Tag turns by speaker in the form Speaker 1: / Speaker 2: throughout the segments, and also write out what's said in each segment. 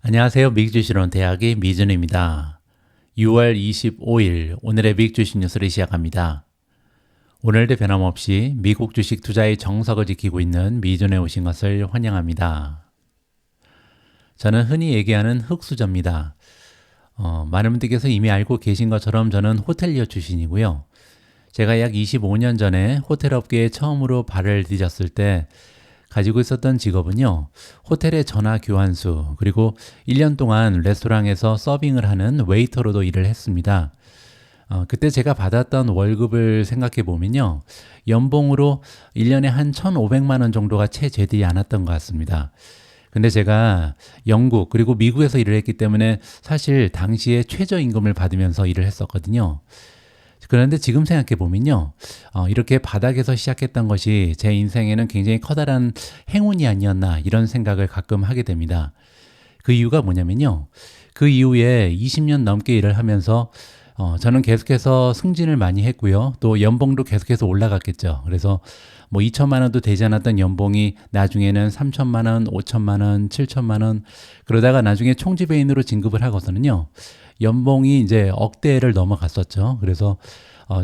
Speaker 1: 안녕하세요. 미국주식론 대학의 미준입니다. 6월 25일 오늘의 미국주식 뉴스를 시작합니다. 오늘도 변함없이 미국 주식 투자의 정석을 지키고 있는 미준에 오신 것을 환영합니다. 저는 흔히 얘기하는 흑수저입니다. 많은 분들께서 이미 알고 계신 것처럼 저는 호텔리어 출신이고요. 제가 약 25년 전에 호텔 업계에 처음으로 발을 디뎠을 때 가지고 있었던 직업은요, 호텔의 전화 교환수, 그리고 1년 동안 레스토랑에서 서빙을 하는 웨이터로도 일을 했습니다. 그때 제가 받았던 월급을 생각해 보면요, 연봉으로 1년에 한 1,500만 원 정도가 채 되지 않았던 것 같습니다. 근데 제가 영국 그리고 미국에서 일을 했기 때문에 사실 당시에 최저임금을 받으면서 일을 했었거든요. 그런데 지금 생각해 보면요, 이렇게 바닥에서 시작했던 것이 제 인생에는 굉장히 커다란 행운이 아니었나 이런 생각을 가끔 하게 됩니다. 그 이유가 뭐냐면요, 그 이후에 20년 넘게 일을 하면서 저는 계속해서 승진을 많이 했고요, 또 연봉도 계속해서 올라갔겠죠. 그래서 뭐 2천만 원도 되지 않았던 연봉이 나중에는 3천만 원, 5천만 원, 7천만 원, 그러다가 나중에 총지배인으로 진급을 하고서는요, 연봉이 이제 억대를 넘어갔었죠. 그래서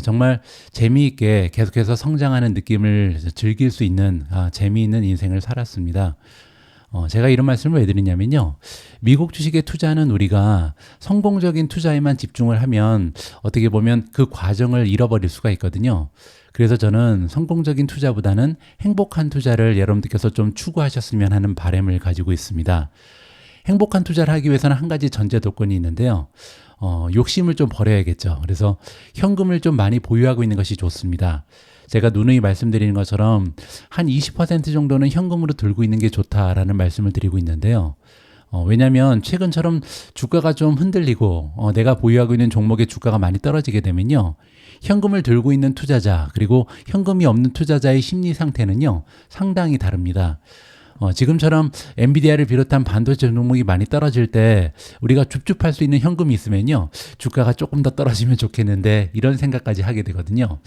Speaker 1: 정말 재미있게 계속해서 성장하는 느낌을 즐길 수 있는 재미있는 인생을 살았습니다. 제가 이런 말씀을 왜 드리냐면요, 미국 주식에 투자하는 우리가 성공적인 투자에만 집중을 하면 어떻게 보면 그 과정을 잃어버릴 수가 있거든요. 그래서 저는 성공적인 투자보다는 행복한 투자를 여러분들께서 좀 추구하셨으면 하는 바람을 가지고 있습니다. 행복한 투자를 하기 위해서는 한 가지 전제 조건이 있는데요. 욕심을 좀 버려야겠죠. 그래서 현금을 좀 많이 보유하고 있는 것이 좋습니다. 제가 누누이 말씀드리는 것처럼 한 20% 정도는 현금으로 들고 있는 게 좋다라는 말씀을 드리고 있는데요. 왜냐하면 최근처럼 주가가 좀 흔들리고 내가 보유하고 있는 종목의 주가가 많이 떨어지게 되면요, 현금을 들고 있는 투자자 그리고 현금이 없는 투자자의 심리 상태는요, 상당히 다릅니다. 지금처럼 엔비디아를 비롯한 반도체 종목이 많이 떨어질 때 우리가 줍줍할 수 있는 현금이 있으면요, 주가가 조금 더 떨어지면 좋겠는데 이런 생각까지 하게 되거든요.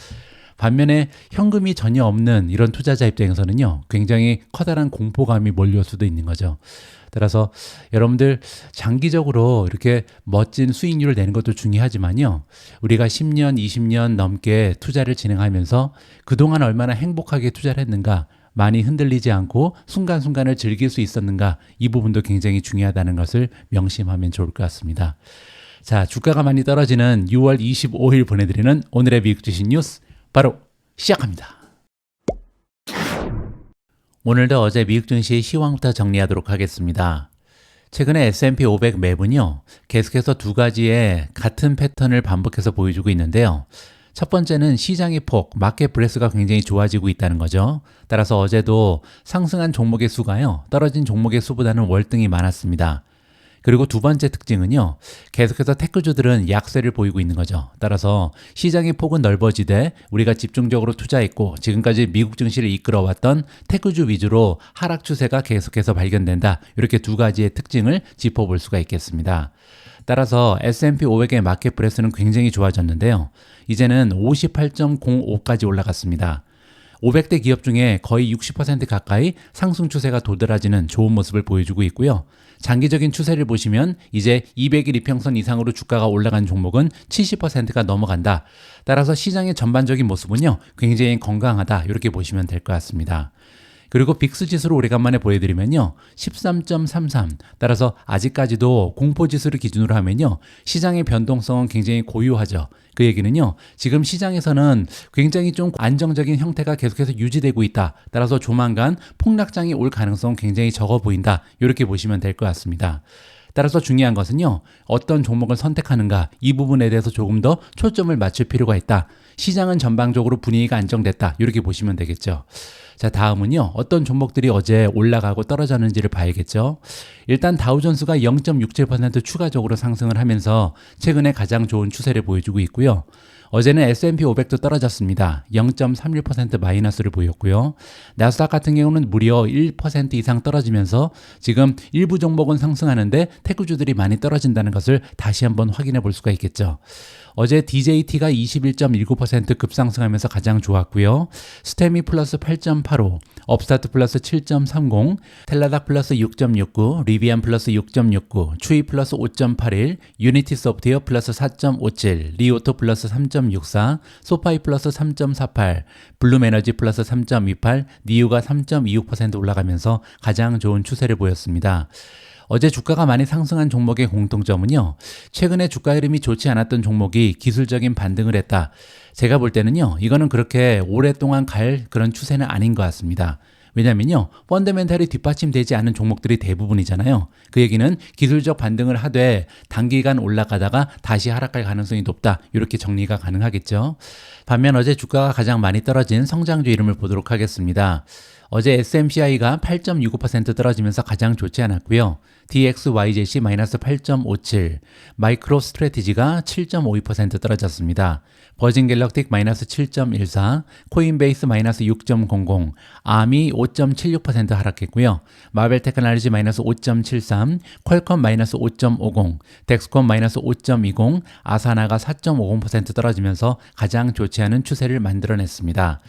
Speaker 1: 반면에 현금이 전혀 없는 이런 투자자 입장에서는요, 굉장히 커다란 공포감이 몰려올 수도 있는 거죠. 따라서 여러분들 장기적으로 이렇게 멋진 수익률을 내는 것도 중요하지만요, 우리가 10년, 20년 넘게 투자를 진행하면서 그동안 얼마나 행복하게 투자를 했는가, 많이 흔들리지 않고 순간순간을 즐길 수 있었는가, 이 부분도 굉장히 중요하다는 것을 명심하면 좋을 것 같습니다. 자, 주가가 많이 떨어지는 6월 25일 보내드리는 오늘의 미국 주식 뉴스 바로 시작합니다. 오늘도 어제 미국 증시의 시황부터 정리하도록 하겠습니다. 최근에 S&P 500 매분요, 계속해서 두 가지의 같은 패턴을 반복해서 보여주고 있는데요. 첫 번째는 시장의 폭, 마켓 브레스가 굉장히 좋아지고 있다는 거죠. 따라서 어제도 상승한 종목의 수가요, 떨어진 종목의 수보다는 월등히 많았습니다. 그리고 두 번째 특징은요, 계속해서 테크주들은 약세를 보이고 있는 거죠. 따라서 시장의 폭은 넓어지되 우리가 집중적으로 투자했고 지금까지 미국 증시를 이끌어왔던 테크주 위주로 하락 추세가 계속해서 발견된다. 이렇게 두 가지의 특징을 짚어볼 수가 있겠습니다. 따라서 S&P 500의 마켓 브레스는 굉장히 좋아졌는데요. 이제는 58.05까지 올라갔습니다. 500대 기업 중에 거의 60% 가까이 상승 추세가 도드라지는 좋은 모습을 보여주고 있고요. 장기적인 추세를 보시면 이제 200일 이평선 이상으로 주가가 올라간 종목은 70%가 넘어간다. 따라서 시장의 전반적인 모습은요, 굉장히 건강하다. 이렇게 보시면 될 것 같습니다. 그리고 빅스 지수를 오래간만에 보여드리면요, 13.33. 따라서 아직까지도 공포지수를 기준으로 하면요, 시장의 변동성은 굉장히 고유하죠. 그 얘기는요, 지금 시장에서는 굉장히 좀 안정적인 형태가 계속해서 유지되고 있다. 따라서 조만간 폭락장이 올 가능성은 굉장히 적어 보인다. 이렇게 보시면 될 것 같습니다. 따라서 중요한 것은요, 어떤 종목을 선택하는가, 이 부분에 대해서 조금 더 초점을 맞출 필요가 있다. 시장은 전반적으로 분위기가 안정됐다. 이렇게 보시면 되겠죠. 자, 다음은요, 어떤 종목들이 어제 올라가고 떨어졌는지를 봐야겠죠. 일단 다우존스가 0.67% 추가적으로 상승을 하면서 최근에 가장 좋은 추세를 보여주고 있고요. 어제는 S&P 500도 떨어졌습니다. 0.31% 마이너스를 보였고요. 나스닥 같은 경우는 무려 1% 이상 떨어지면서 지금 일부 종목은 상승하는데 테크주들이 많이 떨어진다는 것을 다시 한번 확인해 볼 수가 있겠죠. 어제 DJT가 21.19% 급상승하면서 가장 좋았고요. 스테미 플러스 8.85, 업스타트 플러스 7.30, 텔라닥 플러스 6.69, 리비안 플러스 6.69, 추이 플러스 5.81, 유니티 소프트웨어 플러스 4.57, 리오토 플러스 3.64, 소파이 플러스 3.48, 블룸에너지 플러스 3.28, 니우가 3.26% 올라가면서 가장 좋은 추세를 보였습니다. 어제 주가가 많이 상승한 종목의 공통점은요, 최근에 주가 흐름이 좋지 않았던 종목이 기술적인 반등을 했다. 제가 볼 때는요, 이거는 그렇게 오랫동안 갈 그런 추세는 아닌 것 같습니다. 왜냐면요, 펀더멘탈이 뒷받침되지 않은 종목들이 대부분이잖아요. 그 얘기는 기술적 반등을 하되 단기간 올라가다가 다시 하락할 가능성이 높다. 이렇게 정리가 가능하겠죠. 반면 어제 주가가 가장 많이 떨어진 성장주 이름을 보도록 하겠습니다. 어제 SMCI가 8.65% 떨어지면서 가장 좋지 않았고요. DXYZC 마이너스 8.57, 마이크로 스트래티지가 7.52% 떨어졌습니다. 버진 갤럭틱 마이너스 7.14, 코인베이스 마이너스 6.00, 아미 5.76% 하락했고요. 마벨 테크놀로지 마이너스 5.73, 퀄컴 마이너스 5.50, 덱스콘 마이너스 5.20, 아사나가 4.50% 떨어지면서 가장 좋지 않은 추세를 만들어냈습니다.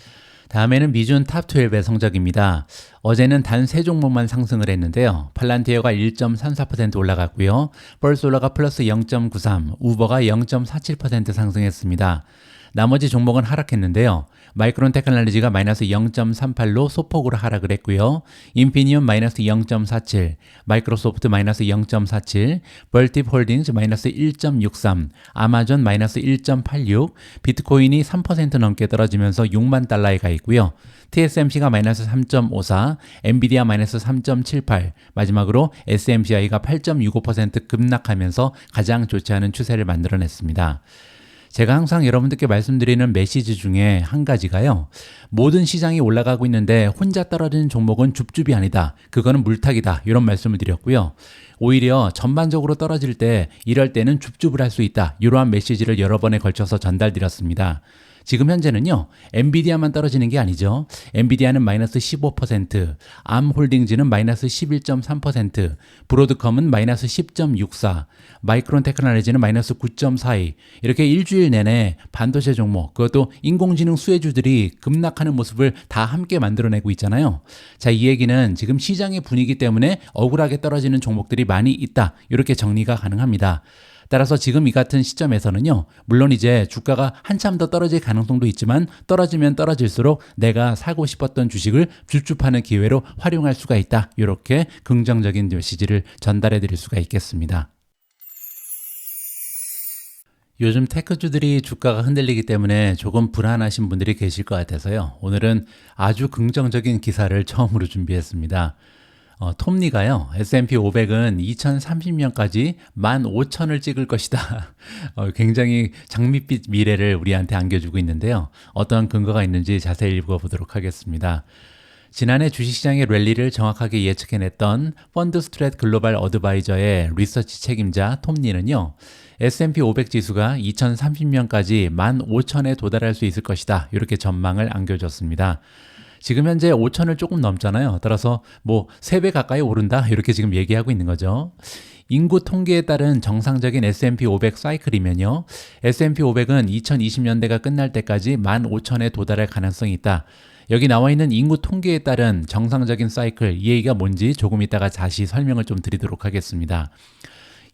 Speaker 1: 다음에는 미준 탑12의 성적입니다. 어제는 단 3종목만 상승을 했는데요. 팔란티어가 1.34% 올라갔고요. 펄솔러가 플러스 0.93, 우버가 0.47% 상승했습니다. 나머지 종목은 하락했는데요. 마이크론 테크놀로지가 마이너스 0.38로 소폭으로 하락을 했고요. 인피니움 마이너스 0.47, 마이크로소프트 마이너스 0.47, 벌팁 홀딩스 마이너스 1.63, 아마존 마이너스 1.86, 비트코인이 3% 넘게 떨어지면서 6만 달러에 가 있고요. TSMC가 마이너스 3.54, 엔비디아 마이너스 3.78, 마지막으로 SMCI가 8.65% 급락하면서 가장 좋지 않은 추세를 만들어냈습니다. 제가 항상 여러분들께 말씀드리는 메시지 중에 한 가지가요. 모든 시장이 올라가고 있는데 혼자 떨어지는 종목은 줍줍이 아니다. 그거는 물타기다. 이런 말씀을 드렸고요. 오히려 전반적으로 떨어질 때 이럴 때는 줍줍을 할 수 있다. 이러한 메시지를 여러 번에 걸쳐서 전달드렸습니다. 지금 현재는요, 엔비디아만 떨어지는 게 아니죠. 엔비디아는 마이너스 15%, 암홀딩즈는 마이너스 11.3%, 브로드컴은 마이너스 10.64, 마이크론 테크놀로지는 마이너스 9.42, 이렇게 일주일 내내 반도체 종목, 그것도 인공지능 수혜주들이 급락하는 모습을 다 함께 만들어내고 있잖아요. 자, 이 얘기는 지금 시장의 분위기 때문에 억울하게 떨어지는 종목들이 많이 있다. 이렇게 정리가 가능합니다. 따라서 지금 이 같은 시점에서는요, 물론 이제 주가가 한참 더 떨어질 가능성도 있지만 떨어지면 떨어질수록 내가 사고 싶었던 주식을 줍줍하는 기회로 활용할 수가 있다. 이렇게 긍정적인 메시지를 전달해 드릴 수가 있겠습니다. 요즘 테크주들이 주가가 흔들리기 때문에 조금 불안하신 분들이 계실 것 같아서요. 오늘은 아주 긍정적인 기사를 처음으로 준비했습니다. 톱니가요, S&P 500은 2030년까지 15,000을 찍을 것이다. 굉장히 장밋빛 미래를 우리한테 안겨주고 있는데요. 어떠한 근거가 있는지 자세히 읽어보도록 하겠습니다. 지난해 주식시장의 랠리를 정확하게 예측해냈던 펀드 스트랫 글로벌 어드바이저의 리서치 책임자 톱니는요, S&P 500 지수가 2030년까지 15,000에 도달할 수 있을 것이다. 이렇게 전망을 안겨줬습니다. 지금 현재 5,000을 조금 넘잖아요. 따라서 3배 가까이 오른다. 이렇게 지금 얘기하고 있는 거죠. 인구 통계에 따른 정상적인 S&P 500 사이클이면요, S&P 500은 2020년대가 끝날 때까지 15,000에 도달할 가능성이 있다. 여기 나와 있는 인구 통계에 따른 정상적인 사이클, 이 얘기가 뭔지 조금 이따가 다시 설명을 좀 드리도록 하겠습니다.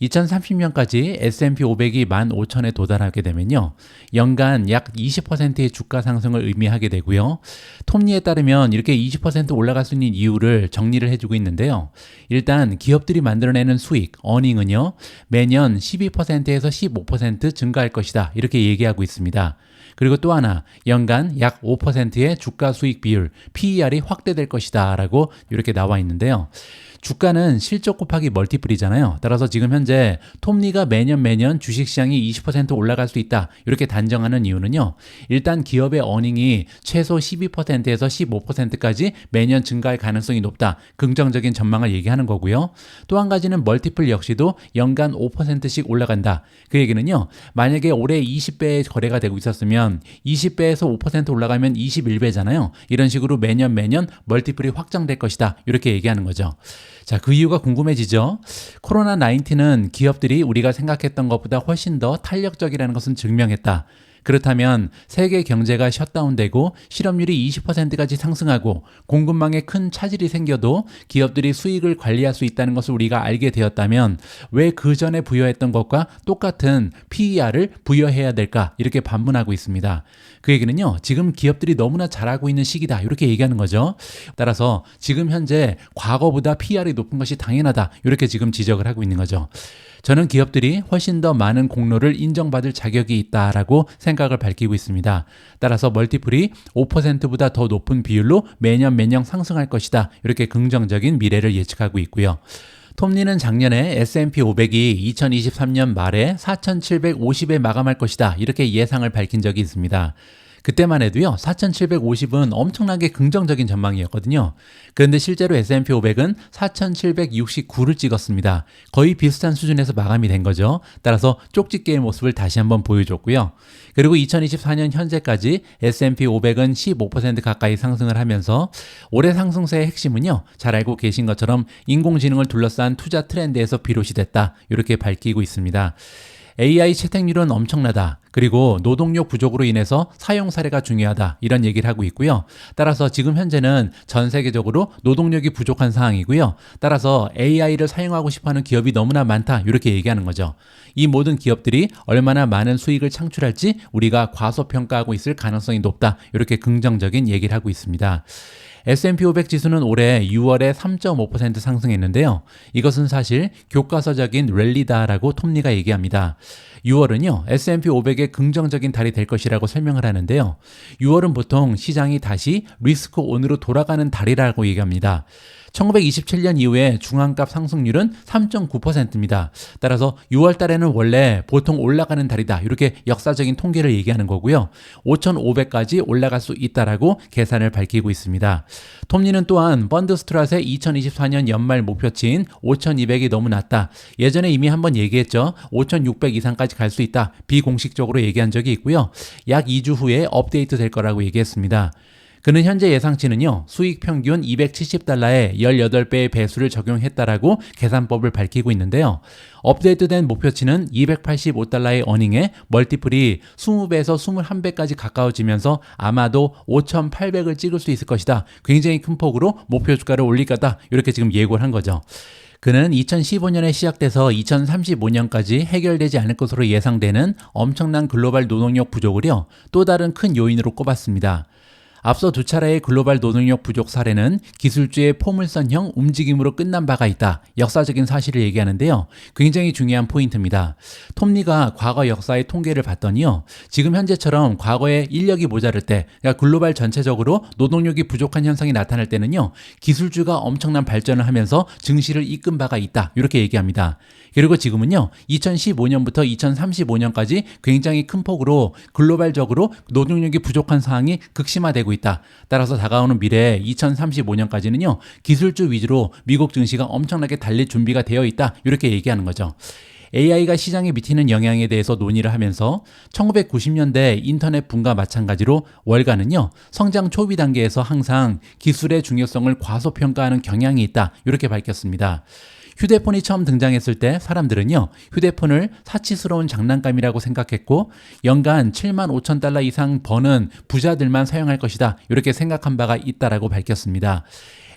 Speaker 1: 2030년까지 S&P 500이 15,000에 도달하게 되면요, 연간 약 20%의 주가 상승을 의미하게 되고요. 톱니에 따르면 이렇게 20% 올라갈 수 있는 이유를 정리를 해주고 있는데요. 일단 기업들이 만들어내는 수익, 어닝은요, 매년 12%에서 15% 증가할 것이다. 이렇게 얘기하고 있습니다. 그리고 또 하나, 연간 약 5%의 주가 수익 비율, PER이 확대될 것이다 라고 이렇게 나와 있는데요. 주가는 실적 곱하기 멀티플이잖아요. 따라서 지금 현재 톱니가 매년 주식시장이 20% 올라갈 수 있다. 이렇게 단정하는 이유는요, 일단 기업의 어닝이 최소 12%에서 15%까지 매년 증가할 가능성이 높다. 긍정적인 전망을 얘기하는 거고요. 또 한 가지는 멀티플 역시도 연간 5%씩 올라간다. 그 얘기는요, 만약에 올해 20배의 거래가 되고 있었으면 20배에서 5% 올라가면 21배잖아요. 이런 식으로 매년 멀티플이 확장될 것이다. 이렇게 얘기하는 거죠. 자, 그 이유가 궁금해지죠? 코로나19는 기업들이 우리가 생각했던 것보다 훨씬 더 탄력적이라는 것은 증명했다. 그렇다면 세계 경제가 셧다운되고 실업률이 20%까지 상승하고 공급망에 큰 차질이 생겨도 기업들이 수익을 관리할 수 있다는 것을 우리가 알게 되었다면 왜 그 전에 부여했던 것과 똑같은 PER을 부여해야 될까? 이렇게 반문하고 있습니다. 그 얘기는요, 지금 기업들이 너무나 잘하고 있는 시기다. 이렇게 얘기하는 거죠. 따라서 지금 현재 과거보다 PER이 높은 것이 당연하다. 이렇게 지금 지적을 하고 있는 거죠. 저는 기업들이 훨씬 더 많은 공로를 인정받을 자격이 있다라고 생각을 밝히고 있습니다. 따라서 멀티플이 5%보다 더 높은 비율로 매년 상승할 것이다. 이렇게 긍정적인 미래를 예측하고 있고요. 톱니는 작년에 S&P 500이 2023년 말에 4,750에 마감할 것이다. 이렇게 예상을 밝힌 적이 있습니다. 그때만 해도요, 4,750은 엄청나게 긍정적인 전망이었거든요. 그런데 실제로 S&P 500은 4,769를 찍었습니다. 거의 비슷한 수준에서 마감이 된 거죠. 따라서 쪽집게의 모습을 다시 한번 보여줬고요. 그리고 2024년 현재까지 S&P 500은 15% 가까이 상승을 하면서 올해 상승세의 핵심은요, 잘 알고 계신 것처럼 인공지능을 둘러싼 투자 트렌드에서 비롯이 됐다. 이렇게 밝히고 있습니다. AI 채택률은 엄청나다. 그리고 노동력 부족으로 인해서 사용 사례가 중요하다. 이런 얘기를 하고 있고요. 따라서 지금 현재는 전 세계적으로 노동력이 부족한 상황이고요. 따라서 AI를 사용하고 싶어하는 기업이 너무나 많다. 이렇게 얘기하는 거죠. 이 모든 기업들이 얼마나 많은 수익을 창출할지 우리가 과소평가하고 있을 가능성이 높다. 이렇게 긍정적인 얘기를 하고 있습니다. S&P 500 지수는 올해 6월에 3.5% 상승했는데요. 이것은 사실 교과서적인 랠리다라고 톱니가 얘기합니다. 6월은요, S&P 500의 긍정적인 달이 될 것이라고 설명을 하는데요. 6월은 보통 시장이 다시 리스크 온으로 돌아가는 달이라고 얘기합니다. 1927년 이후에 중앙값 상승률은 3.9%입니다. 따라서 6월 달에는 원래 보통 올라가는 달이다. 이렇게 역사적인 통계를 얘기하는 거고요. 5,500까지 올라갈 수 있다라고 계산을 밝히고 있습니다. 톱니는 또한 펀드 스트랏의 2024년 연말 목표치인 5,200이 너무 낮다. 예전에 이미 한번 얘기했죠. 5,600 이상까지 갈 수 있다. 비공식적으로 얘기한 적이 있고요. 약 2주 후에 업데이트 될 거라고 얘기했습니다. 그는 현재 예상치는요, 수익 평균 270달러에 18배의 배수를 적용했다라고 계산법을 밝히고 있는데요. 업데이트된 목표치는 285달러의 어닝에 멀티플이 20배에서 21배까지 가까워지면서 아마도 5,800을 찍을 수 있을 것이다. 굉장히 큰 폭으로 목표 주가를 올릴 거다. 이렇게 지금 예고를 한 거죠. 그는 2015년에 시작돼서 2035년까지 해결되지 않을 것으로 예상되는 엄청난 글로벌 노동력 부족을요, 또 다른 큰 요인으로 꼽았습니다. 앞서 두 차례의 글로벌 노동력 부족 사례는 기술주의 포물선형 움직임으로 끝난 바가 있다. 역사적인 사실을 얘기하는데요. 굉장히 중요한 포인트입니다. 톱니가 과거 역사의 통계를 봤더니요, 지금 현재처럼 과거에 인력이 모자랄 때, 그러니까 글로벌 전체적으로 노동력이 부족한 현상이 나타날 때는요, 기술주가 엄청난 발전을 하면서 증시를 이끈 바가 있다. 이렇게 얘기합니다. 그리고 지금은요, 2015년부터 2035년까지 굉장히 큰 폭으로 글로벌적으로 노동력이 부족한 상황이 극심화되고 있다. 따라서 다가오는 미래에 2035년까지는요, 기술주 위주로 미국 증시가 엄청나게 달릴 준비가 되어 있다. 이렇게 얘기하는 거죠. AI가 시장에 미치는 영향에 대해서 논의를 하면서 1990년대 인터넷 붐과 마찬가지로 월가는요, 성장 초비 단계에서 항상 기술의 중요성을 과소평가하는 경향이 있다. 이렇게 밝혔습니다. 휴대폰이 처음 등장했을 때 사람들은요, 휴대폰을 사치스러운 장난감이라고 생각했고 연간 7만 5천 달러 이상 버는 부자들만 사용할 것이다. 이렇게 생각한 바가 있다라고 밝혔습니다.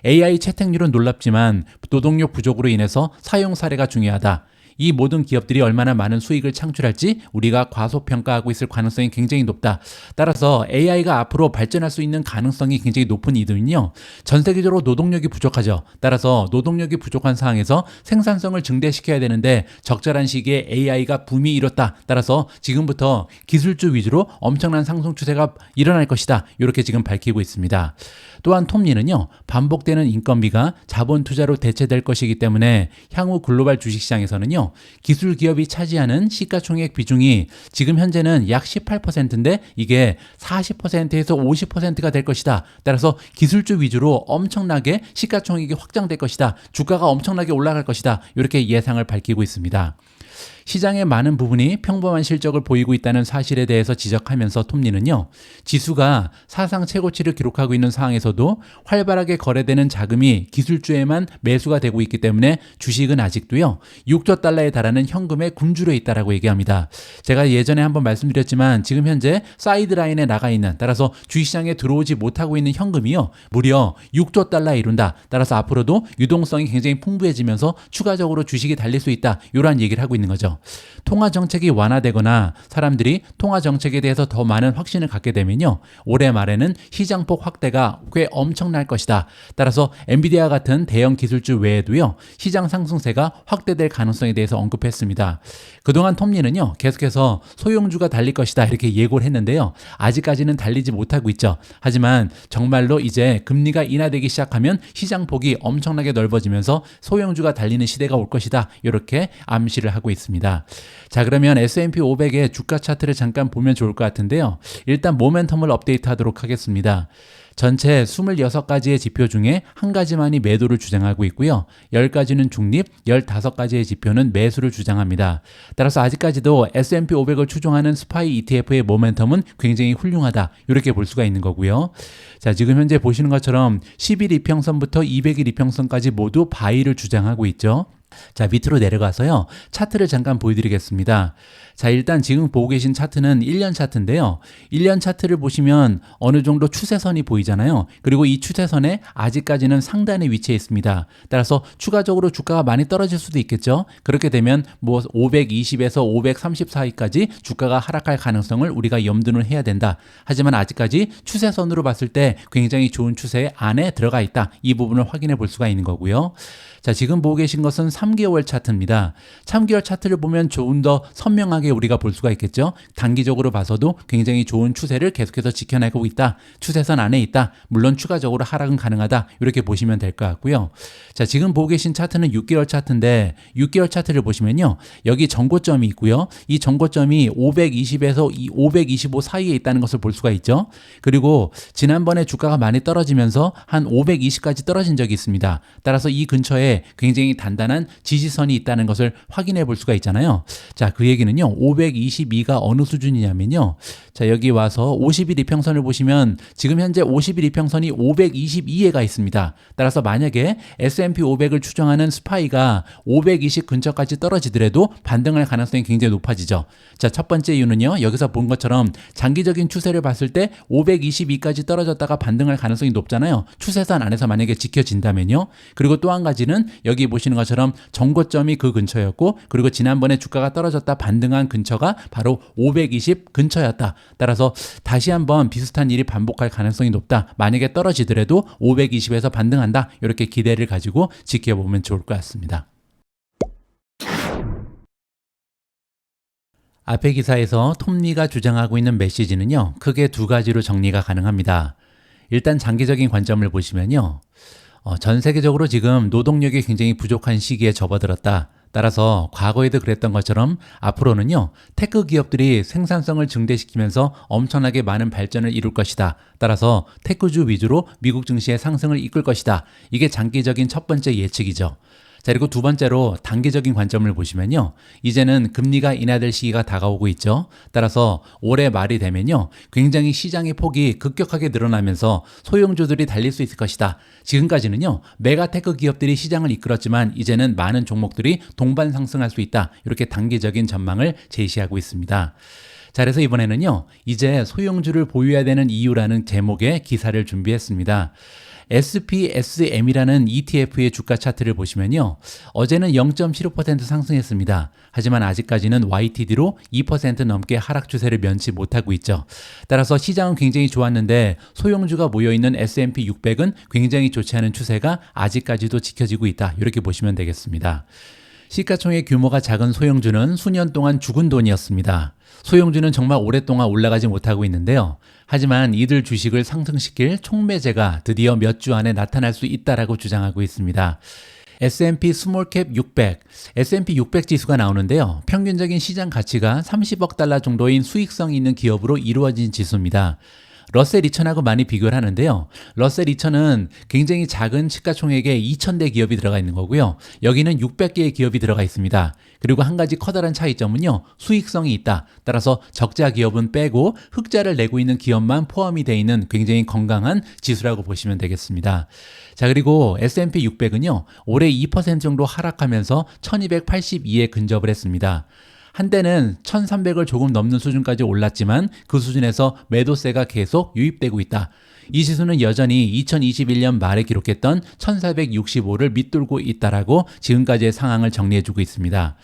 Speaker 1: AI 채택률은 놀랍지만 노동력 부족으로 인해서 사용 사례가 중요하다. 이 모든 기업들이 얼마나 많은 수익을 창출할지 우리가 과소평가하고 있을 가능성이 굉장히 높다. 따라서 AI가 앞으로 발전할 수 있는 가능성이 굉장히 높은 이유는요, 전 세계적으로 노동력이 부족하죠. 따라서 노동력이 부족한 상황에서 생산성을 증대시켜야 되는데 적절한 시기에 AI가 붐이 일었다. 따라서 지금부터 기술주 위주로 엄청난 상승 추세가 일어날 것이다. 이렇게 지금 밝히고 있습니다. 또한 톱니는요, 반복되는 인건비가 자본 투자로 대체될 것이기 때문에 향후 글로벌 주식시장에서는요, 기술 기업이 차지하는 시가총액 비중이 지금 현재는 약 18%인데 이게 40%에서 50%가 될 것이다. 따라서 기술주 위주로 엄청나게 시가총액이 확장될 것이다. 주가가 엄청나게 올라갈 것이다. 이렇게 예상을 밝히고 있습니다. 시장의 많은 부분이 평범한 실적을 보이고 있다는 사실에 대해서 지적하면서 톱니는요, 지수가 사상 최고치를 기록하고 있는 상황에서도 활발하게 거래되는 자금이 기술주에만 매수가 되고 있기 때문에 주식은 아직도요 6조 달러에 달하는 현금의 군주로 있다라고 얘기합니다. 제가 예전에 한번 말씀드렸지만 지금 현재 사이드라인에 나가 있는, 따라서 주식시장에 들어오지 못하고 있는 현금이요 무려 6조 달러에 이룬다. 따라서 앞으로도 유동성이 굉장히 풍부해지면서 추가적으로 주식이 달릴 수 있다. 이러한 얘기를 하고 있는 거죠. 통화 정책이 완화되거나 사람들이 통화 정책에 대해서 더 많은 확신을 갖게 되면요, 올해 말에는 시장폭 확대가 꽤 엄청날 것이다. 따라서 엔비디아 같은 대형 기술주 외에도요 시장 상승세가 확대될 가능성에 대해서 언급했습니다. 그동안 톱니는요 계속해서 소형주가 달릴 것이다 이렇게 예고를 했는데요, 아직까지는 달리지 못하고 있죠. 하지만 정말로 이제 금리가 인하되기 시작하면 시장폭이 엄청나게 넓어지면서 소형주가 달리는 시대가 올 것이다, 이렇게 암시를 하고 있습니다. 자, 그러면 S&P 500의 주가 차트를 잠깐 보면 좋을 것 같은데요, 일단 모멘텀을 업데이트하도록 하겠습니다. 전체 26가지의 지표 중에 한 가지만이 매도를 주장하고 있고요, 10가지는 중립, 15가지의 지표는 매수를 주장합니다. 따라서 아직까지도 S&P 500을 추종하는 스파이 ETF의 모멘텀은 굉장히 훌륭하다, 이렇게 볼 수가 있는 거고요. 자, 지금 현재 보시는 것처럼 10일 이평선부터 200일 이평선까지 모두 바이를 주장하고 있죠. 자, 밑으로 내려가서요 차트를 잠깐 보여드리겠습니다. 자, 일단 지금 보고 계신 차트는 1년 차트인데요, 1년 차트를 보시면 어느 정도 추세선이 보이잖아요. 그리고 이 추세선에 아직까지는 상단에 위치해 있습니다. 따라서 추가적으로 주가가 많이 떨어질 수도 있겠죠. 그렇게 되면 뭐 520에서 530 사이까지 주가가 하락할 가능성을 우리가 염두를 해야 된다. 하지만 아직까지 추세선으로 봤을 때 굉장히 좋은 추세 안에 들어가 있다, 이 부분을 확인해 볼 수가 있는 거고요. 자, 지금 보고 계신 것은 3개월 차트입니다. 3개월 차트를 보면 조금 더 선명하게 우리가 볼 수가 있겠죠. 단기적으로 봐서도 굉장히 좋은 추세를 계속해서 지켜내고 있다, 추세선 안에 있다, 물론 추가적으로 하락은 가능하다, 이렇게 보시면 될 것 같고요. 자, 지금 보고 계신 차트는 6개월 차트인데 6개월 차트를 보시면요, 여기 전고점이 있고요, 이 전고점이 520에서 525 사이에 있다는 것을 볼 수가 있죠. 그리고 지난번에 주가가 많이 떨어지면서 한 520까지 떨어진 적이 있습니다. 따라서 이 근처에 굉장히 단단한 지지선이 있다는 것을 확인해 볼 수가 있잖아요. 자, 그 얘기는요 522가 어느 수준이냐면요, 자, 여기 와서 50일 이평선을 보시면 지금 현재 50일 이평선이 522에 가 있습니다. 따라서 만약에 S&P 500을 추정하는 스파이가 520 근처까지 떨어지더라도 반등할 가능성이 굉장히 높아지죠. 자, 첫 번째 이유는요, 여기서 본 것처럼 장기적인 추세를 봤을 때 522까지 떨어졌다가 반등할 가능성이 높잖아요. 추세선 안에서 만약에 지켜진다면요. 그리고 또 한 가지는 여기 보시는 것처럼 전고점이 그 근처였고, 그리고 지난번에 주가가 떨어졌다 반등한 근처가 바로 520 근처였다. 따라서 다시 한번 비슷한 일이 반복할 가능성이 높다. 만약에 떨어지더라도 520에서 반등한다, 이렇게 기대를 가지고 지켜보면 좋을 것 같습니다. 앞의 기사에서 톱니가 주장하고 있는 메시지는요, 크게 두 가지로 정리가 가능합니다. 일단 장기적인 관점을 보시면요, 전 세계적으로 지금 노동력이 굉장히 부족한 시기에 접어들었다. 따라서 과거에도 그랬던 것처럼 앞으로는요, 테크 기업들이 생산성을 증대시키면서 엄청나게 많은 발전을 이룰 것이다. 따라서 테크주 위주로 미국 증시의 상승을 이끌 것이다. 이게 장기적인 첫 번째 예측이죠. 자, 그리고 두 번째로 단기적인 관점을 보시면요, 이제는 금리가 인하될 시기가 다가오고 있죠. 따라서 올해 말이 되면요, 굉장히 시장의 폭이 급격하게 늘어나면서 소형주들이 달릴 수 있을 것이다. 지금까지는요, 메가테크 기업들이 시장을 이끌었지만 이제는 많은 종목들이 동반 상승할 수 있다. 이렇게 단기적인 전망을 제시하고 있습니다. 자, 그래서 이번에는요, 이제 소형주를 보유해야 되는 이유라는 제목의 기사를 준비했습니다. SPSM이라는 ETF의 주가 차트를 보시면요, 어제는 0.75% 상승했습니다. 하지만 아직까지는 YTD로 2% 넘게 하락 추세를 면치 못하고 있죠. 따라서 시장은 굉장히 좋았는데 소형주가 모여있는 S&P 600은 굉장히 좋지 않은 추세가 아직까지도 지켜지고 있다. 이렇게 보시면 되겠습니다. 시가총액 규모가 작은 소형주는 수년 동안 죽은 돈이었습니다. 소형주는 정말 오랫동안 올라가지 못하고 있는데요. 하지만 이들 주식을 상승시킬 촉매제가 드디어 몇 주 안에 나타날 수 있다라고 주장하고 있습니다. S&P 스몰캡 600, S&P 600 지수가 나오는데요. 평균적인 시장 가치가 30억 달러 정도인 수익성이 있는 기업으로 이루어진 지수입니다. 러셀 2000하고 많이 비교를 하는데요. 러셀 2000은 굉장히 작은 시가총액에 2000대 기업이 들어가 있는 거고요. 여기는 600개의 기업이 들어가 있습니다. 그리고 한 가지 커다란 차이점은요. 수익성이 있다. 따라서 적자 기업은 빼고 흑자를 내고 있는 기업만 포함이 되어 있는 굉장히 건강한 지수라고 보시면 되겠습니다. 자, 그리고 S&P 600은요. 올해 2% 정도 하락하면서 1282에 근접을 했습니다. 한때는 1300을 조금 넘는 수준까지 올랐지만 그 수준에서 매도세가 계속 유입되고 있다. 이 지수는 여전히 2021년 말에 기록했던 1465를 밑돌고 있다라고 지금까지의 상황을 정리해주고 있습니다.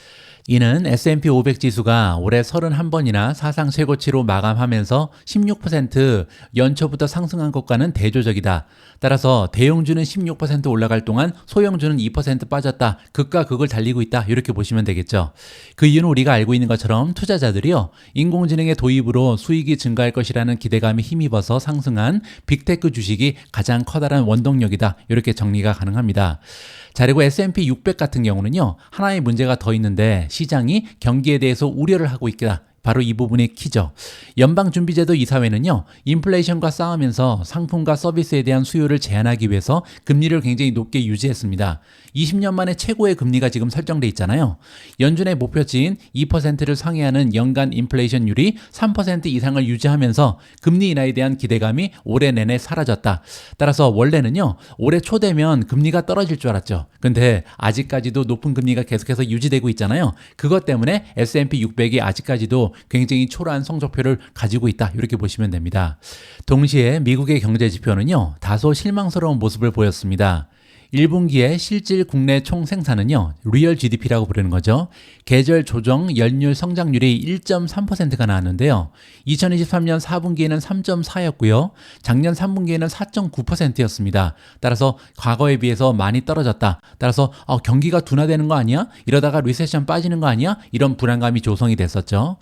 Speaker 1: 이는 S&P 500 지수가 올해 31번이나 사상 최고치로 마감하면서 16% 연초부터 상승한 것과는 대조적이다. 따라서 대형주는 16% 올라갈 동안 소형주는 2% 빠졌다. 극과 극을 달리고 있다. 이렇게 보시면 되겠죠. 그 이유는 우리가 알고 있는 것처럼 투자자들이요. 인공지능의 도입으로 수익이 증가할 것이라는 기대감에 힘입어서 상승한 빅테크 주식이 가장 커다란 원동력이다. 이렇게 정리가 가능합니다. 자, 그리고 S&P 600 같은 경우는요. 하나의 문제가 더 있는데 시장이 경기에 대해서 우려를 하고 있다. 바로 이 부분이 키죠. 연방준비제도 이사회는요. 인플레이션과 싸우면서 상품과 서비스에 대한 수요를 제한하기 위해서 금리를 굉장히 높게 유지했습니다. 20년 만에 최고의 금리가 지금 설정돼 있잖아요. 연준의 목표치인 2%를 상회하는 연간 인플레이션율이 3% 이상을 유지하면서 금리 인하에 대한 기대감이 올해 내내 사라졌다. 따라서 원래는요. 올해 초 되면 금리가 떨어질 줄 알았죠. 근데 아직까지도 높은 금리가 계속해서 유지되고 있잖아요. 그것 때문에 S&P 600이 아직까지도 굉장히 초라한 성적표를 가지고 있다. 이렇게 보시면 됩니다. 동시에 미국의 경제 지표는요. 다소 실망스러운 모습을 보였습니다. 1분기의 실질 국내 총 생산은요. 리얼 GDP라고 부르는 거죠. 계절 조정 연율 성장률이 1.3%가 나왔는데요. 2023년 4분기에는 3.4였고요. 작년 3분기에는 4.9%였습니다. 따라서 과거에 비해서 많이 떨어졌다. 따라서 경기가 둔화되는 거 아니야? 이러다가 리세션 빠지는 거 아니야? 이런 불안감이 조성이 됐었죠.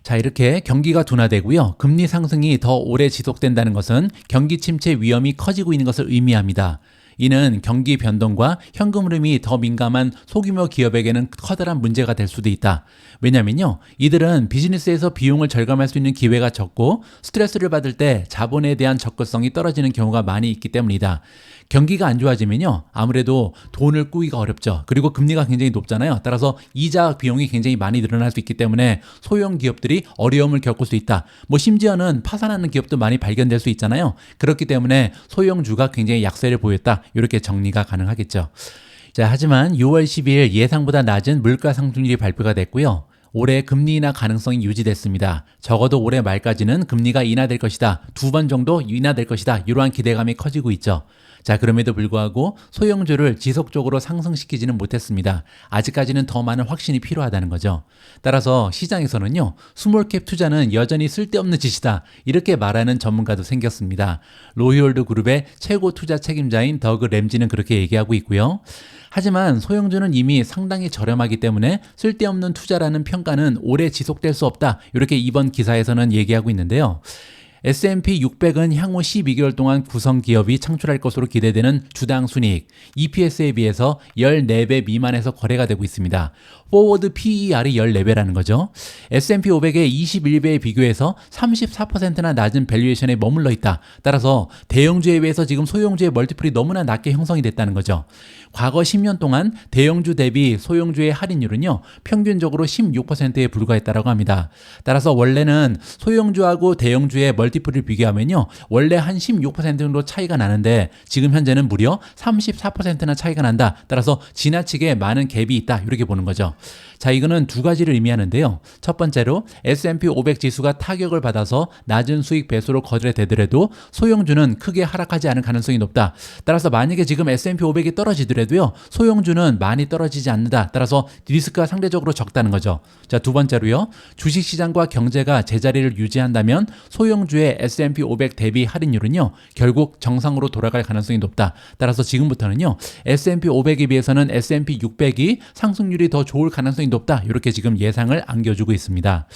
Speaker 1: 자, 이렇게 경기가 둔화되고요. 금리 상승이 더 오래 지속된다는 것은 경기 침체 위험이 커지고 있는 것을 의미합니다. 이는 경기 변동과 현금 흐름이 더 민감한 소규모 기업에게는 커다란 문제가 될 수도 있다. 왜냐면요. 이들은 비즈니스에서 비용을 절감할 수 있는 기회가 적고 스트레스를 받을 때 자본에 대한 접근성이 떨어지는 경우가 많이 있기 때문이다. 경기가 안 좋아지면요. 아무래도 돈을 꾸기가 어렵죠. 그리고 금리가 굉장히 높잖아요. 따라서 이자 비용이 굉장히 많이 늘어날 수 있기 때문에 소형 기업들이 어려움을 겪을 수 있다. 심지어는 파산하는 기업도 많이 발견될 수 있잖아요. 그렇기 때문에 소형주가 굉장히 약세를 보였다. 이렇게 정리가 가능하겠죠. 자, 하지만 6월 12일 예상보다 낮은 물가 상승률이 발표가 됐고요. 올해 금리 인하 가능성이 유지됐습니다. 적어도 올해 말까지는 금리가 인하될 것이다. 2번 정도 인하될 것이다. 이러한 기대감이 커지고 있죠. 자, 그럼에도 불구하고 소형주를 지속적으로 상승시키지는 못했습니다. 아직까지는 더 많은 확신이 필요하다는 거죠. 따라서 시장에서는요. 스몰캡 투자는 여전히 쓸데없는 짓이다. 이렇게 말하는 전문가도 생겼습니다. 로이홀드 그룹의 최고 투자 책임자인 더그 램지는 그렇게 얘기하고 있고요. 하지만 소형주는 이미 상당히 저렴하기 때문에 쓸데없는 투자라는 평가는 오래 지속될 수 없다. 이렇게 이번 기사에서는 얘기하고 있는데요. S&P 600은 향후 12개월 동안 구성 기업이 창출할 것으로 기대되는 주당 순이익, EPS에 비해서 14배 미만에서 거래가 되고 있습니다. 포워드 PER이 14배라는 거죠. S&P 500의 21배에 비교해서 34%나 낮은 밸류에이션에 머물러 있다. 따라서 대형주에 비해서 지금 소형주의 멀티플이 너무나 낮게 형성이 됐다는 거죠. 과거 10년 동안 대형주 대비 소형주의 할인율은요. 평균적으로 16%에 불과했다고 합니다. 따라서 원래는 소형주하고 대형주의 멀티플을 비교하면요. 원래 한 16% 정도 차이가 나는데 지금 현재는 무려 34%나 차이가 난다. 따라서 지나치게 많은 갭이 있다. 이렇게 보는 거죠. 자, 이거는 두 가지를 의미하는데요. 첫 번째로 S&P 500 지수가 타격을 받아서 낮은 수익 배수로 거래되더라도 소형주는 크게 하락하지 않을 가능성이 높다. 따라서 만약에 지금 S&P 500이 떨어지더라도요. 소형주는 많이 떨어지지 않는다. 따라서 리스크가 상대적으로 적다는 거죠. 자, 두 번째로요. 주식시장과 경제가 제자리를 유지한다면 소형주의 S&P 500 대비 할인율은요. 결국 정상으로 돌아갈 가능성이 높다. 따라서 지금부터는요. S&P 500에 비해서는 S&P 600이 상승률이 더 좋을 가능성이 높다. 이렇게 지금 예상을 안겨주고 있습니다.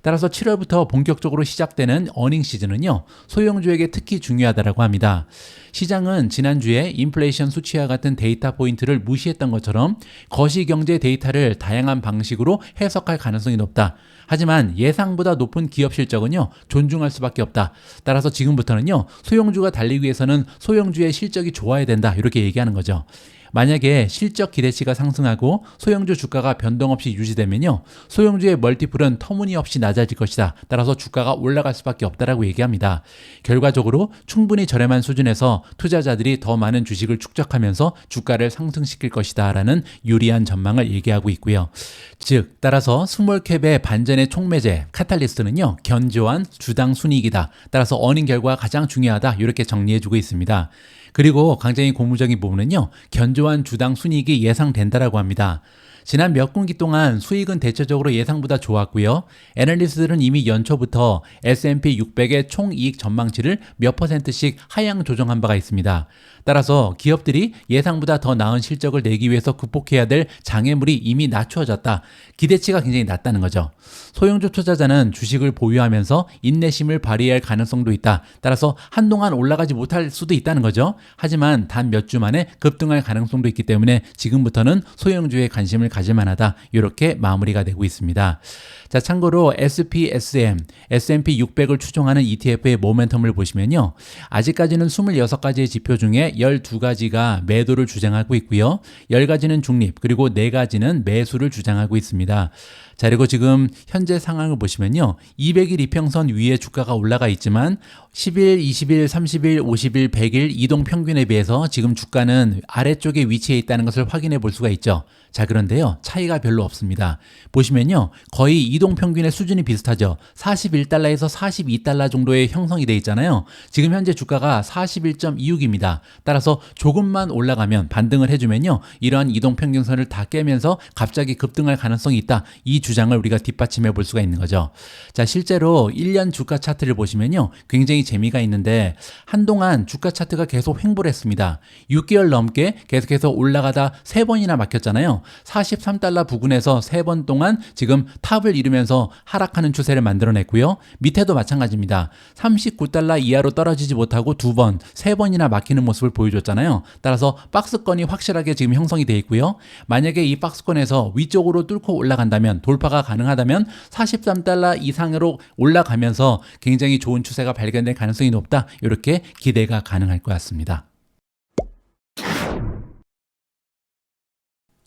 Speaker 1: 따라서 7월부터 본격적으로 시작되는 어닝 시즌은요, 소형주에게 특히 중요하다고 합니다. 시장은 지난주에 인플레이션 수치와 같은 데이터 포인트를 무시했던 것처럼 거시경제 데이터를 다양한 방식으로 해석할 가능성이 높다. 하지만 예상보다 높은 기업 실적은요, 존중할 수밖에 없다. 따라서 지금부터는요, 소형주가 달리기 위해서는 소형주의 실적이 좋아야 된다. 이렇게 얘기하는 거죠. 만약에 실적 기대치가 상승하고 소형주 주가가 변동 없이 유지되면요, 소형주의 멀티플은 터무니없이 낮아질 것이다. 따라서 주가가 올라갈 수밖에 없다라고 얘기합니다. 결과적으로 충분히 저렴한 수준에서 투자자들이 더 많은 주식을 축적하면서 주가를 상승시킬 것이다 라는 유리한 전망을 얘기하고 있고요. 즉, 따라서 스몰캡의 반전의 촉매제 카탈리스트는요, 견조한 주당 순이익이다. 따라서 어닝 결과가 가장 중요하다. 이렇게 정리해주고 있습니다. 그리고 굉장히 고무적인 부분은요, 견조한 주당 순이익이 예상된다라고 합니다. 지난 몇 분기 동안 수익은 대체적으로 예상보다 좋았고요. 애널리스트들은 이미 연초부터 S&P 600의 총이익 전망치를 몇 %씩 하향 조정한 바가 있습니다. 따라서 기업들이 예상보다 더 나은 실적을 내기 위해서 극복해야 될 장애물이 이미 낮추어졌다. 기대치가 굉장히 낮다는 거죠. 소형주 투자자는 주식을 보유하면서 인내심을 발휘할 가능성도 있다. 따라서 한동안 올라가지 못할 수도 있다는 거죠. 하지만 단 몇 주 만에 급등할 가능성도 있기 때문에 지금부터는 소형주에 관심을 가질 만하다. 이렇게 마무리가 되고 있습니다. 자, 참고로 SPSM, S&P 600을 추종하는 ETF의 모멘텀을 보시면요, 아직까지는 26가지의 지표 중에 12가지가 매도를 주장하고 있고요, 10가지는 중립, 그리고 4가지는 매수를 주장하고 있습니다. 자, 그리고 지금 현재 상황을 보시면요, 200일 이평선 위에 주가가 올라가 있지만 10일, 20일, 30일, 50일, 100일 이동 평균에 비해서 지금 주가는 아래쪽에 위치해 있다는 것을 확인해 볼 수가 있죠. 자, 그런데요, 차이가 별로 없습니다. 보시면요, 거의 이동 평균의 수준이 비슷하죠. 41달러에서 42달러 정도의 형성이 돼 있잖아요. 지금 현재 주가가 41.26입니다. 따라서 조금만 올라가면, 반등을 해주면요, 이러한 이동 평균선을 다 깨면서 갑자기 급등할 가능성이 있다. 이 주장을 우리가 뒷받침해 볼 수가 있는 거죠. 자, 실제로 1년 주가 차트를 보시면요, 굉장히 재미가 있는데 한동안 주가 차트가 계속 횡보를 했습니다. 6개월 넘게 계속해서 올라가다 3번이나 막혔잖아요. 43달러 부근에서 3번 동안 지금 탑을 이루면서 하락하는 추세를 만들어냈고요. 밑에도 마찬가지입니다. 39달러 이하로 떨어지지 못하고 2번, 3번이나 막히는 모습을 보여줬잖아요. 따라서 박스권이 확실하게 지금 형성이 되어 있고요. 만약에 이 박스권에서 위쪽으로 뚫고 올라간다면, 돌파가 가능하다면 43달러 이상으로 올라가면서 굉장히 좋은 추세가 발견될 가능성이 높다. 이렇게 기대가 가능할 것 같습니다.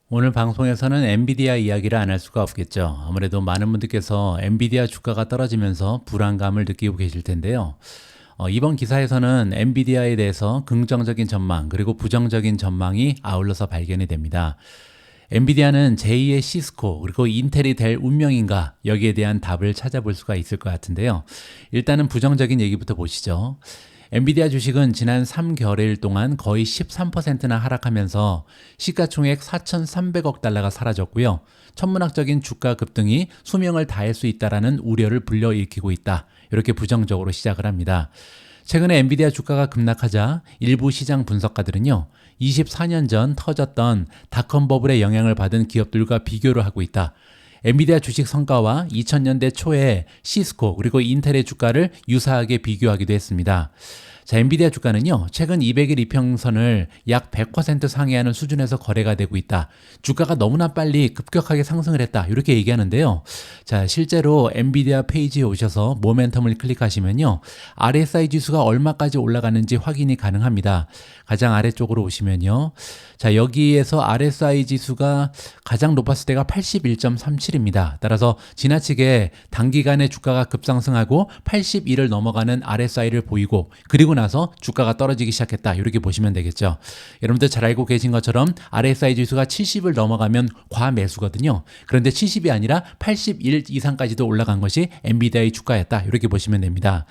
Speaker 1: 오늘 방송에서는 엔비디아 이야기를 안 할 수가 없겠죠. 아무래도 많은 분들께서 엔비디아 주가가 떨어지면서 불안감을 느끼고 계실 텐데요. 이번 기사에서는 엔비디아에 대해서 긍정적인 전망 그리고 부정적인 전망이 아울러서 발견이 됩니다. 엔비디아는 제2의 시스코 그리고 인텔이 될 운명인가, 여기에 대한 답을 찾아볼 수가 있을 것 같은데요. 일단은 부정적인 얘기부터 보시죠. 엔비디아 주식은 지난 3개월 동안 거의 13%나 하락하면서 시가총액 4,300억 달러가 사라졌고요. 천문학적인 주가 급등이 수명을 다할 수 있다라는 우려를 불러일으키고 있다. 이렇게 부정적으로 시작을 합니다. 최근에 엔비디아 주가가 급락하자 일부 시장 분석가들은요, 24년 전 터졌던 닷컴 버블의 영향을 받은 기업들과 비교를 하고 있다. 엔비디아 주식 성과와 2000년대 초에 시스코 그리고 인텔의 주가를 유사하게 비교하기도 했습니다. 자, 엔비디아 주가는요, 최근 200일 이평선을 약 100% 상회하는 수준에서 거래가 되고 있다. 주가가 너무나 빨리 급격하게 상승을 했다. 이렇게 얘기하는데요. 자, 실제로 엔비디아 페이지에 오셔서 모멘텀을 클릭하시면요, RSI 지수가 얼마까지 올라가는지 확인이 가능합니다. 가장 아래쪽으로 오시면요. 자, 여기에서 RSI 지수가 가장 높았을 때가 81.37입니다. 따라서 지나치게 단기간에 주가가 급상승하고 81을 넘어가는 RSI를 보이고, 그리고 나서 주가가 떨어지기 시작했다. 이렇게 보시면 되겠죠. 여러분들 잘 알고 계신 것처럼 RSI 지수가 70을 넘어가면 과매수거든요. 그런데 70이 아니라 81 이상까지도 올라간 것이 엔비디아의 주가였다. 이렇게 보시면 됩니다.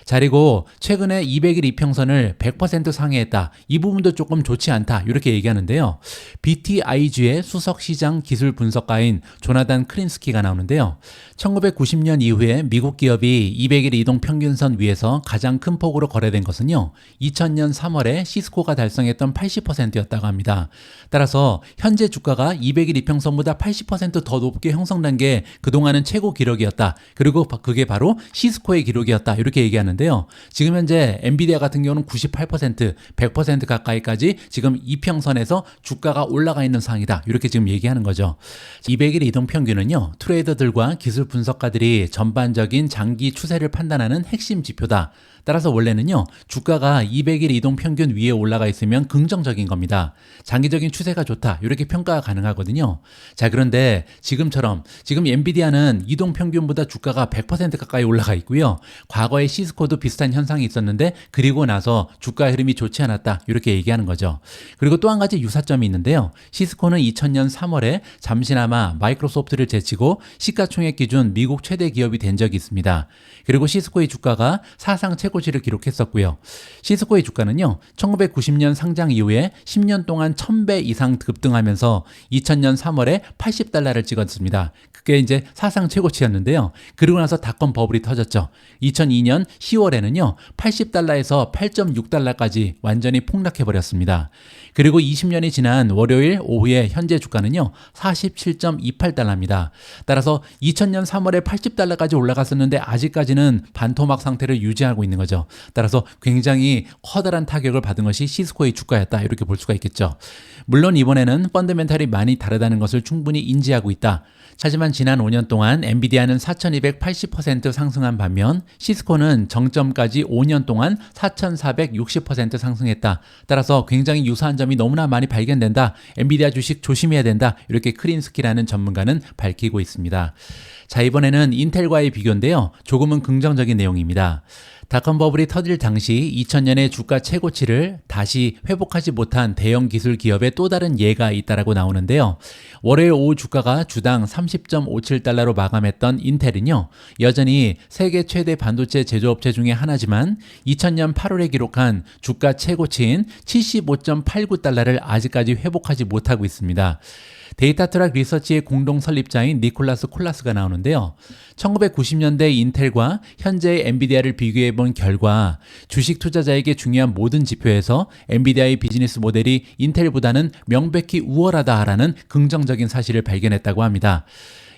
Speaker 1: 자, 그리고 최근에 200일 이평선을 100% 상회했다. 이 부분도 조금 좋지 않다. 이렇게 얘기하는데요. BTIG의 수석시장 기술 분석가인 조나단 크린스키가 나오는데요. 1990년 이후에 미국 기업이 200일 이동 평균선 위에서 가장 큰 폭으로 거래된 것은요. 2000년 3월에 시스코가 달성했던 80%였다고 합니다. 따라서 현재 주가가 200일 이평선보다 80% 더 높게 형성된 게 그동안은 최고 기록이었다. 그리고 그게 바로 시스코의 기록이었다. 이렇게 얘기하는데요. 지금 현재 엔비디아 같은 경우는 98%, 100% 가까이까지 지금 이평선에서 주가가 올라가 있는 상황이다. 이렇게 지금 얘기하는 거죠. 200일 이동 평균은요. 트레이더들과 기술 분석가들이 전반적인 장기 추세를 판단하는 핵심 지표다. 따라서 원래는요, 주가가 200일 이동 평균 위에 올라가 있으면 긍정적인 겁니다. 장기적인 추세가 좋다. 이렇게 평가가 가능하거든요. 자, 그런데 지금 엔비디아는 이동 평균보다 주가가 100% 가까이 올라가 있고요. 과거에 시스코도 비슷한 현상이 있었는데 그리고 나서 주가 흐름이 좋지 않았다. 이렇게 얘기하는 거죠. 그리고 또 한 가지 유사점이 있는데요. 시스코는 2000년 3월에 잠시나마 마이크로소프트를 제치고 시가총액 기준 미국 최대 기업이 된 적이 있습니다. 그리고 시스코의 주가가 사상 최고치를 기록했었고요. 시스코의 주가는요, 1990년 상장 이후에 10년 동안 1000배 이상 급등하면서 2000년 3월에 $80를 찍었습니다. 그게 이제 사상 최고치였는데요. 그리고 나서 닷컴 버블이 터졌죠. 2002년 10월에는요, $80에서 $8.6까지 완전히 폭락해버렸습니다. 그리고 20년이 지난 월요일 오후에 현재 주가는요, $47.28입니다. 따라서 2000년 3월에 $80까지 올라갔었는데 아직까지는 반토막 상태를 유지하고 있는 거죠. 따라서 굉장히 커다란 타격을 받은 것이 시스코의 주가였다. 이렇게 볼 수가 있겠죠. 물론 이번에는 펀더멘탈이 많이 다르다는 것을 충분히 인지하고 있다. 하지만 지난 5년 동안 엔비디아는 4280% 상승한 반면 시스코는 정점까지 5년 동안 4460% 상승했다. 따라서 굉장히 유사한 점이 너무나 많이 발견된다. 엔비디아 주식 조심해야 된다. 이렇게 크린스키라는 전문가는 밝히고 있습니다. 자, 이번에는 인텔과의 비교인데요. 조금은 긍정적인 내용입니다. 닷컴 버블이 터질 당시 2000년의 주가 최고치를 다시 회복하지 못한 대형 기술 기업의 또 다른 예가 있다라고 나오는데요. 월요일 오후 주가가 주당 30.57달러로 마감했던 인텔은요, 여전히 세계 최대 반도체 제조업체 중에 하나지만 2000년 8월에 기록한 주가 최고치인 75.89달러를 아직까지 회복하지 못하고 있습니다. 데이터 트랙 리서치의 공동 설립자인 니콜라스 콜라스가 나오는데요. 1990년대 인텔과 현재의 엔비디아를 비교해 본 결과 주식 투자자에게 중요한 모든 지표에서 엔비디아의 비즈니스 모델이 인텔보다는 명백히 우월하다라는 긍정적인 사실을 발견했다고 합니다.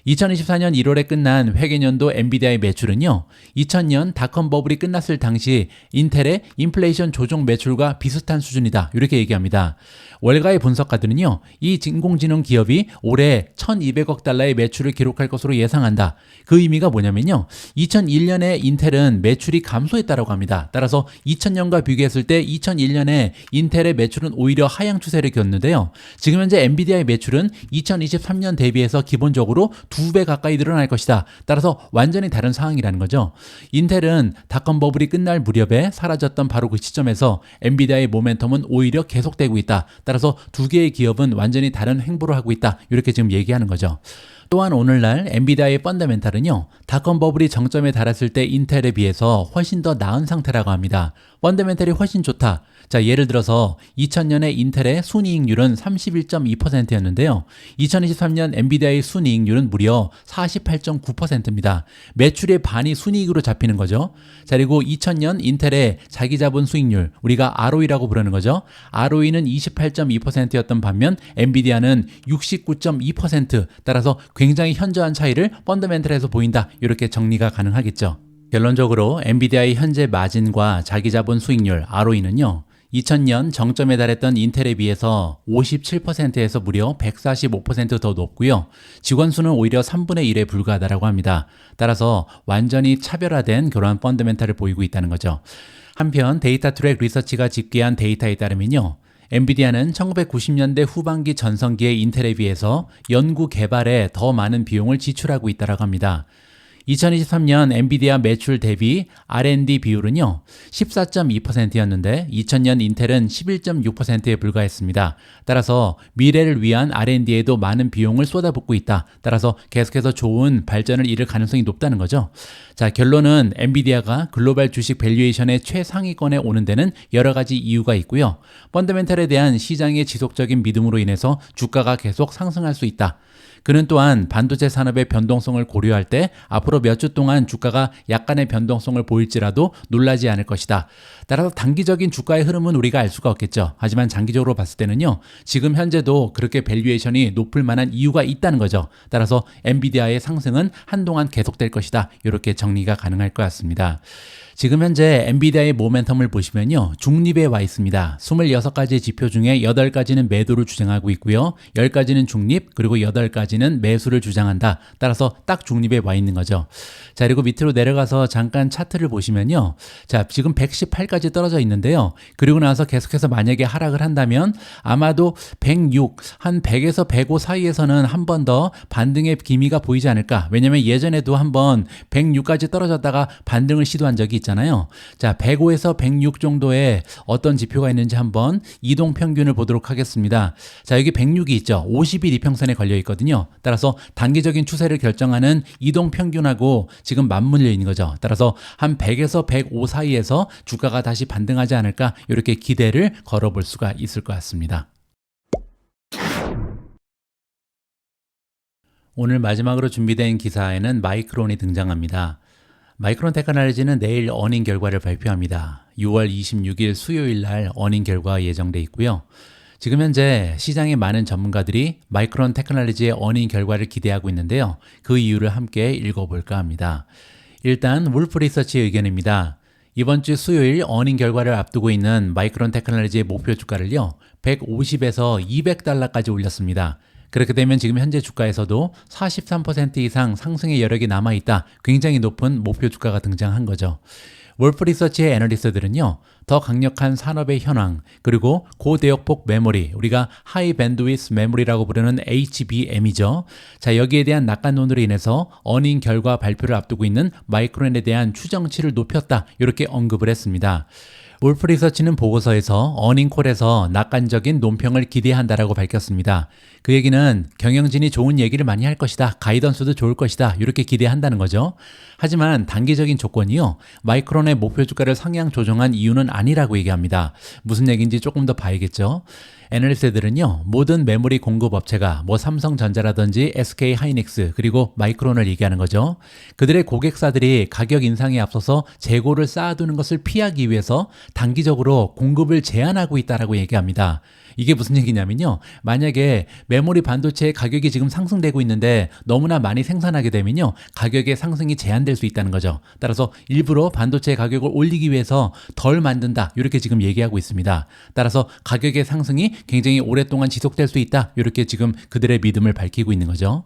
Speaker 1: 2024년 1월에 끝난 회계년도 엔비디아의 매출은요, 2000년 닷컴 버블이 끝났을 당시 인텔의 인플레이션 조정 매출과 비슷한 수준이다. 이렇게 얘기합니다. 월가의 분석가들은요, 이 인공지능 기업이 올해 1200억 달러의 매출을 기록할 것으로 예상한다. 그 의미가 뭐냐면요, 2001년에 인텔은 매출이 감소했다고 합니다. 따라서 2000년과 비교했을 때 2001년에 인텔의 매출은 오히려 하향 추세를 겪는데요. 지금 현재 엔비디아의 매출은 2023년 대비해서 기본적으로 2배 가까이 늘어날 것이다. 따라서 완전히 다른 상황이라는 거죠. 인텔은 닷컴 버블이 끝날 무렵에 사라졌던 바로 그 시점에서 엔비디아의 모멘텀은 오히려 계속되고 있다. 따라서 두 개의 기업은 완전히 다른 행보를 하고 있다. 이렇게 지금 얘기하는 거죠. 또한 오늘날 엔비디아의 펀더멘탈은요, 닷컴 버블이 정점에 달했을 때 인텔에 비해서 훨씬 더 나은 상태라고 합니다. 펀더멘탈이 훨씬 좋다. 자, 예를 들어서 2000년에 인텔의 순이익률은 31.2%였는데요. 2023년 엔비디아의 순이익률은 무려 48.9%입니다. 매출의 반이 순이익으로 잡히는 거죠. 자, 그리고 2000년 인텔의 자기자본 수익률, 우리가 ROE라고 부르는 거죠. ROE는 28.2%였던 반면 엔비디아는 69.2%, 따라서 굉장히 현저한 차이를 펀더멘탈에서 보인다. 이렇게 정리가 가능하겠죠. 결론적으로 엔비디아의 현재 마진과 자기자본 수익률 ROE는요, 2000년 정점에 달했던 인텔에 비해서 57%에서 무려 145% 더 높고요. 직원 수는 오히려 3분의 1에 불과하다고 합니다. 따라서 완전히 차별화된 그러한 펀더멘탈을 보이고 있다는 거죠. 한편 데이터 트랙 리서치가 집계한 데이터에 따르면요, 엔비디아는 1990년대 후반기 전성기의 인텔에 비해서 연구 개발에 더 많은 비용을 지출하고 있다고 합니다. 2023년 엔비디아 매출 대비 R&D 비율은요 14.2%였는데 2000년 인텔은 11.6%에 불과했습니다. 따라서 미래를 위한 R&D에도 많은 비용을 쏟아붓고 있다. 따라서 계속해서 좋은 발전을 이룰 가능성이 높다는 거죠. 자, 결론은 엔비디아가 글로벌 주식 밸류에이션의 최상위권에 오는 데는 여러 가지 이유가 있고요. 펀더멘털에 대한 시장의 지속적인 믿음으로 인해서 주가가 계속 상승할 수 있다. 그는 또한 반도체 산업의 변동성을 고려할 때 앞으로 몇 주 동안 주가가 약간의 변동성을 보일지라도 놀라지 않을 것이다. 따라서 단기적인 주가의 흐름은 우리가 알 수가 없겠죠. 하지만 장기적으로 봤을 때는요. 지금 현재도 그렇게 밸류에이션이 높을 만한 이유가 있다는 거죠. 따라서 엔비디아의 상승은 한동안 계속될 것이다. 이렇게 정리가 가능할 것 같습니다. 지금 현재 엔비디아의 모멘텀을 보시면요. 중립에 와 있습니다. 26가지 지표 중에 8가지는 매도를 주장하고 있고요. 10가지는 중립, 그리고 8가지는 매수를 주장한다. 따라서 딱 중립에 와 있는 거죠. 자, 그리고 밑으로 내려가서 잠깐 차트를 보시면요. 자, 지금 118까지 떨어져 있는데요. 그리고 나서 계속해서 만약에 하락을 한다면 아마도 106, 한 100에서 105 사이에서는 한 번 더 반등의 기미가 보이지 않을까. 왜냐면 예전에도 한번 106까지 떨어졌다가 반등을 시도한 적이 있잖아요. 자, 105에서 106 정도의 어떤 지표가 있는지 한번 이동 평균을 보도록 하겠습니다. 자, 여기 106이 있죠. 50일 이평선에 걸려 있거든요. 따라서 단기적인 추세를 결정하는 이동 평균하고 지금 맞물려 있는 거죠. 따라서 한 100에서 105 사이에서 주가가 다시 반등하지 않을까 이렇게 기대를 걸어볼 수가 있을 것 같습니다. 오늘 마지막으로 준비된 기사에는 마이크론이 등장합니다. 마이크론 테크놀로지는 내일 어닝 결과를 발표합니다. 6월 26일 수요일 날 어닝 결과가 예정돼 있고요. 지금 현재 시장의 많은 전문가들이 마이크론 테크놀로지의 어닝 결과를 기대하고 있는데요. 그 이유를 함께 읽어볼까 합니다. 일단 울프 리서치의 의견입니다. 이번 주 수요일 어닝 결과를 앞두고 있는 마이크론 테크놀로지의 목표 주가를요. 150에서 200달러까지 올렸습니다. 그렇게 되면 지금 현재 주가에서도 43% 이상 상승의 여력이 남아있다. 굉장히 높은 목표 주가가 등장한 거죠. 월프 리서치의 애널리스트들은요. 더 강력한 산업의 현황, 그리고 고대역폭 메모리, 우리가 하이 밴드위스 메모리라고 부르는 HBM이죠. 자, 여기에 대한 낙관론으로 인해서 어닝 결과 발표를 앞두고 있는 마이크론에 대한 추정치를 높였다. 이렇게 언급을 했습니다. 울프 리서치는 보고서에서 어닝콜에서 낙관적인 논평을 기대한다라고 밝혔습니다. 그 얘기는 경영진이 좋은 얘기를 많이 할 것이다. 가이던스도 좋을 것이다. 이렇게 기대한다는 거죠. 하지만 단기적인 조건이요. 마이크론의 목표 주가를 상향 조정한 이유는 아니라고 얘기합니다. 무슨 얘기인지 조금 더 봐야겠죠. 애널리스트들은요. 모든 메모리 공급 업체가 삼성전자라든지 SK 하이닉스 그리고 마이크론을 얘기하는 거죠. 그들의 고객사들이 가격 인상에 앞서서 재고를 쌓아두는 것을 피하기 위해서 단기적으로 공급을 제한하고 있다라고 얘기합니다. 이게 무슨 얘기냐면요. 만약에 메모리 반도체의 가격이 지금 상승되고 있는데 너무나 많이 생산하게 되면요. 가격의 상승이 제한될 수 있다는 거죠. 따라서 일부러 반도체 가격을 올리기 위해서 덜 만든다. 이렇게 지금 얘기하고 있습니다. 따라서 가격의 상승이 굉장히 오랫동안 지속될 수 있다. 이렇게 지금 그들의 믿음을 밝히고 있는 거죠.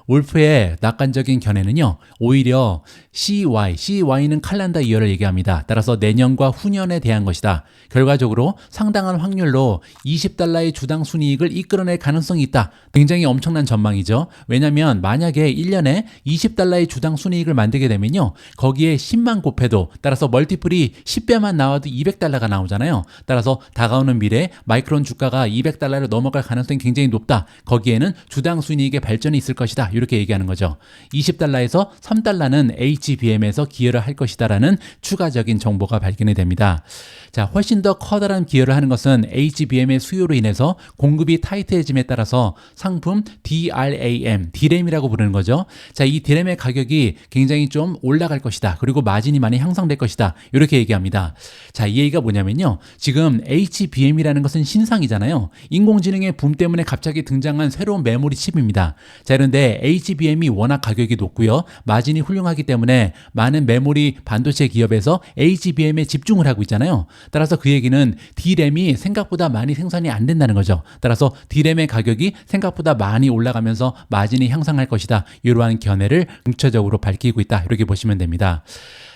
Speaker 1: 울프의 낙관적인 견해는요. 오히려 CY는 칼란더 이어를 얘기합니다. 따라서 내년과 후년에 대한 것이다. 결과적으로 상당한 확률로 $20의 주당 순이익을 이끌어낼 가능성이 있다. 굉장히 엄청난 전망이죠. 왜냐하면 만약에 1년에 $20의 주당 순이익을 만들게 되면요. 거기에 10만 곱해도 따라서 멀티플이 10배만 나와도 $200가 나오잖아요. 따라서 다가오는 미래에 마이크론 주가가 $200를 넘어갈 가능성이 굉장히 높다. 거기에는 주당 순이익의 발전이 있을 것이다. 이렇게 얘기하는 거죠. $20에서 $3는 HBM에서 기여를 할 것이다라는 추가적인 정보가 발견이 됩니다. 자, 훨씬 더 커다란 기여를 하는 것은 HBM의 수요로 인해서 공급이 타이트해짐에 따라서 상품 DRAM이라고 부르는 거죠. 자, 이 DRAM의 가격이 굉장히 좀 올라갈 것이다. 그리고 마진이 많이 향상될 것이다. 이렇게 얘기합니다. 자, 이 얘기가 뭐냐면요. 지금 HBM이라는 것은 신상이잖아요. 인공지능의 붐 때문에 갑자기 등장한 새로운 메모리 칩입니다. 자, 그런데 HBM이 워낙 가격이 높고요. 마진이 훌륭하기 때문에 많은 메모리 반도체 기업에서 HBM에 집중을 하고 있잖아요. 따라서 그 얘기는 D램이 생각보다 많이 생산이 안 된다는 거죠. 따라서 D램의 가격이 생각보다 많이 올라가면서 마진이 향상할 것이다. 이러한 견해를 중차적으로 밝히고 있다. 이렇게 보시면 됩니다.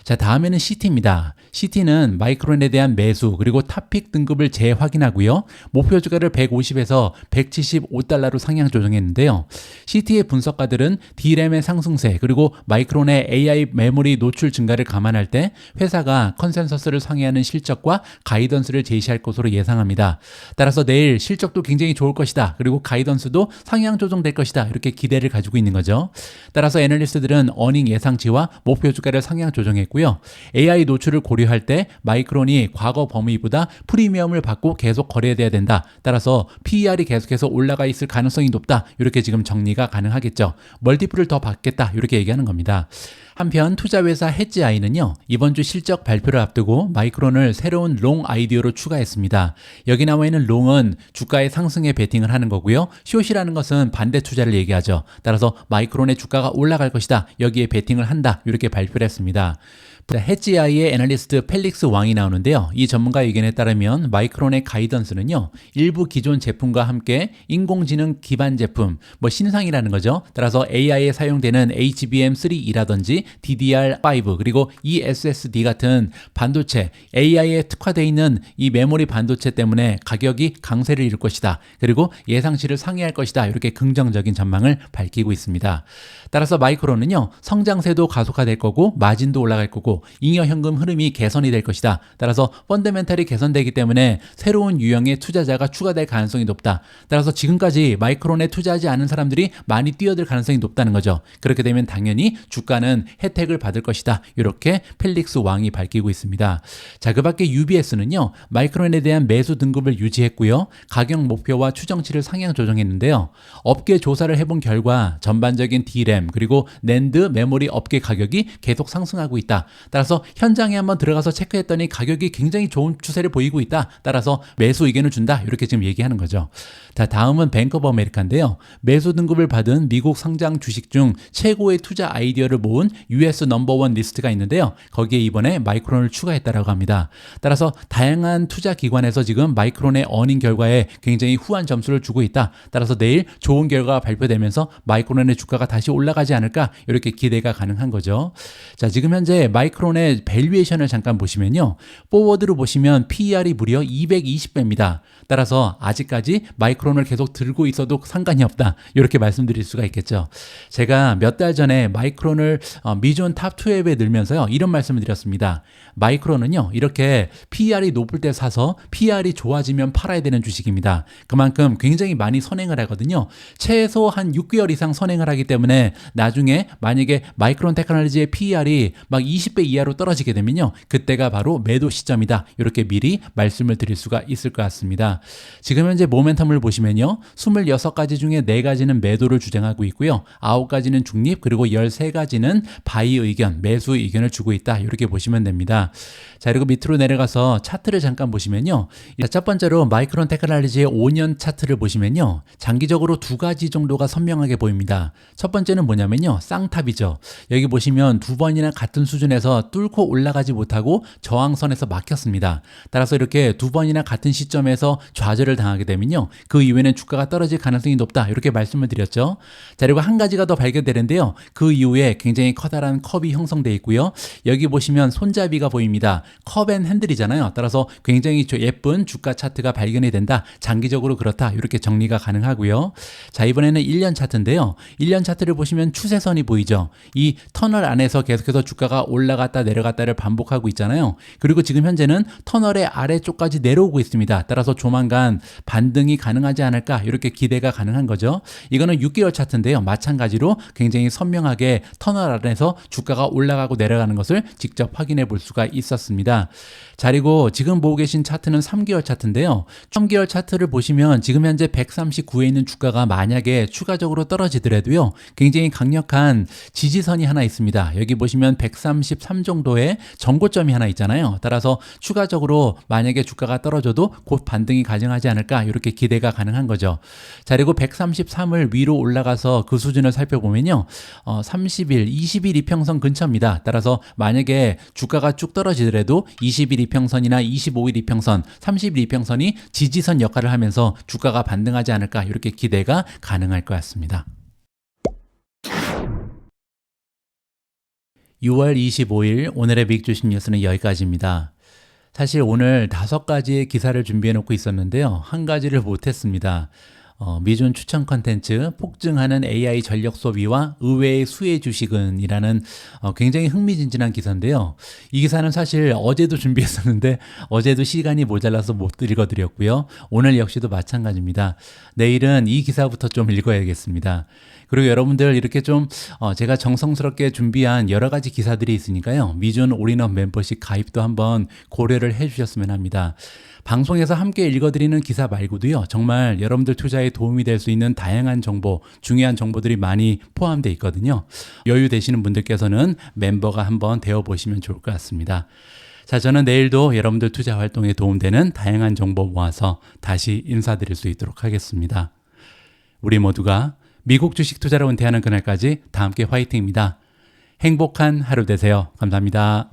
Speaker 1: 자, 다음에는 CT입니다. CT는 마이크론에 대한 매수 그리고 탑픽 등급을 재확인하고요. 목표 주가를 150에서 175달러로 상향 조정했는데요. CT의 분석가들은 D램의 상승세 그리고 마이크론의 AI 메모리 노출 증가를 감안할 때 회사가 컨센서스를 상회하는 실적과 가이던스를 제시할 것으로 예상합니다. 따라서 내일 실적도 굉장히 좋을 것이다. 그리고 가이던스도 상향 조정될 것이다. 이렇게 기대를 가지고 있는 거죠. 따라서 애널리스트들은 어닝 예상치와 목표 주가를 상향 조정했고요. AI 노출을 고려할 때 마이크론이 과거 범위보다 프리미엄을 받고 계속 거래돼야 된다. 따라서 PER이 계속해서 올라가 있을 가능성이 높다. 이렇게 지금 정리가 가능하겠죠. 멀티플을 더 받겠다. 이렇게 얘기하는 겁니다. 한편 투자회사 해지아이는요, 이번 주 실적 발표를 앞두고 마이크론을 새로운 롱 아이디어로 추가했습니다. 여기 나와 있는 롱은 주가의 상승에 베팅을 하는 거고요. 숏이라는 것은 반대 투자를 얘기하죠. 따라서 마이크론의 주가가 올라갈 것이다. 여기에 베팅을 한다. 이렇게 발표를 했습니다. 해지아이의 애널리스트 펠릭스 왕이 나오는데요. 이 전문가 의견에 따르면 마이크론의 가이던스는요, 일부 기존 제품과 함께 인공지능 기반 제품, 신상이라는 거죠. 따라서 AI에 사용되는 HBM3E라든지 DDR5 그리고 eSSD 같은 반도체, AI에 특화되어 있는 이 메모리 반도체 때문에 가격이 강세를 이룰 것이다. 그리고 예상치를 상회할 것이다. 이렇게 긍정적인 전망을 밝히고 있습니다. 따라서 마이크론은요, 성장세도 가속화될 거고 마진도 올라갈 거고 잉여 현금 흐름이 개선이 될 것이다. 따라서 펀더멘탈이 개선되기 때문에 새로운 유형의 투자자가 추가될 가능성이 높다. 따라서 지금까지 마이크론에 투자하지 않은 사람들이 많이 뛰어들 가능성이 높다는 거죠. 그렇게 되면 당연히 주가는 혜택을 받을 것이다. 이렇게 펠릭스 왕이 밝히고 있습니다. 자, 그 밖에 UBS는요, 마이크론에 대한 매수 등급을 유지했고요. 가격 목표와 추정치를 상향 조정했는데요. 업계 조사를 해본 결과 전반적인 D램 그리고 낸드 메모리 업계 가격이 계속 상승하고 있다. 따라서 현장에 한번 들어가서 체크했더니 가격이 굉장히 좋은 추세를 보이고 있다. 따라서 매수 의견을 준다. 이렇게 지금 얘기하는 거죠. 자, 다음은 뱅크 오브 아메리카인데요. 매수 등급을 받은 미국 상장 주식 중 최고의 투자 아이디어를 모은 US 넘버원 리스트가 있는데요. 거기에 이번에 마이크론을 추가했다라고 합니다. 따라서 다양한 투자 기관에서 지금 마이크론의 어닝 결과에 굉장히 후한 점수를 주고 있다. 따라서 내일 좋은 결과가 발표되면서 마이크론의 주가가 다시 올라가지 않을까 이렇게 기대가 가능한 거죠. 자, 지금 현재 마이크론의 밸류에이션을 잠깐 보시면요. 포워드로 보시면 PER이 무려 220배입니다. 따라서 아직까지 마이크론을 계속 들고 있어도 상관이 없다. 이렇게 말씀드릴 수가 있겠죠. 제가 몇 달 전에 마이크론을 미존 탑 12에 늘면서요. 이런 말씀을 드렸습니다. 마이크론은요. 이렇게 PER이 높을 때 사서 PER이 좋아지면 팔아야 되는 주식입니다. 그만큼 굉장히 많이 선행을 하거든요. 최소 한 6개월 이상 선행을 하기 때문에 나중에 만약에 마이크론 테크놀로지의 PER이 막 20배 이하로 떨어지게 되면요. 그때가 바로 매도 시점이다. 이렇게 미리 말씀을 드릴 수가 있을 것 같습니다. 지금 현재 모멘텀을 보시면요. 26가지 중에 4가지는 매도를 주장하고 있고요. 9가지는 중립 그리고 13가지는 바이 의견, 매수 의견을 주고 있다. 이렇게 보시면 됩니다. 자, 그리고 밑으로 내려가서 차트를 잠깐 보시면요. 첫 번째로 마이크론 테크놀로지의 5년 차트를 보시면요. 장기적으로 2가지 정도가 선명하게 보입니다. 첫 번째는 뭐냐면요. 쌍탑이죠. 여기 보시면 2번이나 같은 수준에서 뚫고 올라가지 못하고 저항선에서 막혔습니다. 따라서 이렇게 2번이나 같은 시점에서 좌절을 당하게 되면요. 그 이후에는 주가가 떨어질 가능성이 높다. 이렇게 말씀을 드렸죠. 자, 그리고 한 가지가 더 발견되는데요. 그 이후에 굉장히 커다란 컵이 형성되어 있고요. 여기 보시면 손잡이가 보입니다. 컵 앤 핸들이잖아요. 따라서 굉장히 예쁜 주가 차트가 발견이 된다. 장기적으로 그렇다. 이렇게 정리가 가능하고요. 자, 이번에는 1년 차트인데요. 1년 차트를 보시면 추세선이 보이죠. 이 터널 안에서 계속해서 주가가 올라갔다 내려갔다를 반복하고 있잖아요. 그리고 지금 현재는 터널의 아래쪽까지 내려오고 있습니다. 따라서 조만간 반등이 가능하지 않을까 이렇게 기대가 가능한 거죠. 이거는 6개월 차트인데요. 마찬가지로 굉장히 선명하게 터널 안에서 주가가 올라가고 내려가는 것을 직접 확인해 볼 수가 있었습니다. 자, 그리고 지금 보고 계신 차트는 3개월 차트인데요. 3개월 차트를 보시면 지금 현재 139에 있는 주가가 만약에 추가적으로 떨어지더라도요. 굉장히 강력한 지지선이 하나 있습니다. 여기 보시면 133 정도의 전고점이 하나 있잖아요. 따라서 추가적으로 만약에 주가가 떨어져도 곧 반등이 가능하지 않을까 이렇게 기대가 가능한 거죠. 자, 그리고 133을 위로 올라가서 그 수준을 살펴보면요. 30일, 20일 이평선 근처입니다. 따라서 만약에 주가가 쭉 떨어지더라도 20일 이평선이나 25일 이평선, 30일 이평선이 지지선 역할을 하면서 주가가 반등하지 않을까 이렇게 기대가 가능할 것 같습니다. 6월 25일 오늘의 미국 주식 뉴스는 여기까지입니다. 사실 오늘 5가지의 기사를 준비해 놓고 있었는데요. 한 가지를 못했습니다. 미준 추천 컨텐츠 폭증하는 AI 전력 소비와 의외의 수혜 주식은 이라는 굉장히 흥미진진한 기사인데요. 이 기사는 사실 어제도 준비했었는데 어제도 시간이 모자라서 못 읽어드렸고요. 오늘 역시도 마찬가지입니다. 내일은 이 기사부터 좀 읽어야겠습니다. 그리고 여러분들 이렇게 좀 제가 정성스럽게 준비한 여러 가지 기사들이 있으니까요. 미준 올인원 멤버십 가입도 한번 고려를 해주셨으면 합니다. 방송에서 함께 읽어드리는 기사 말고도요. 정말 여러분들 투자에 도움이 될 수 있는 다양한 정보, 중요한 정보들이 많이 포함되어 있거든요. 여유 되시는 분들께서는 멤버가 한번 되어보시면 좋을 것 같습니다. 자, 저는 내일도 여러분들 투자 활동에 도움되는 다양한 정보 모아서 다시 인사드릴 수 있도록 하겠습니다. 우리 모두가 미국 주식 투자로 은퇴하는 그날까지 다 함께 화이팅입니다. 행복한 하루 되세요. 감사합니다.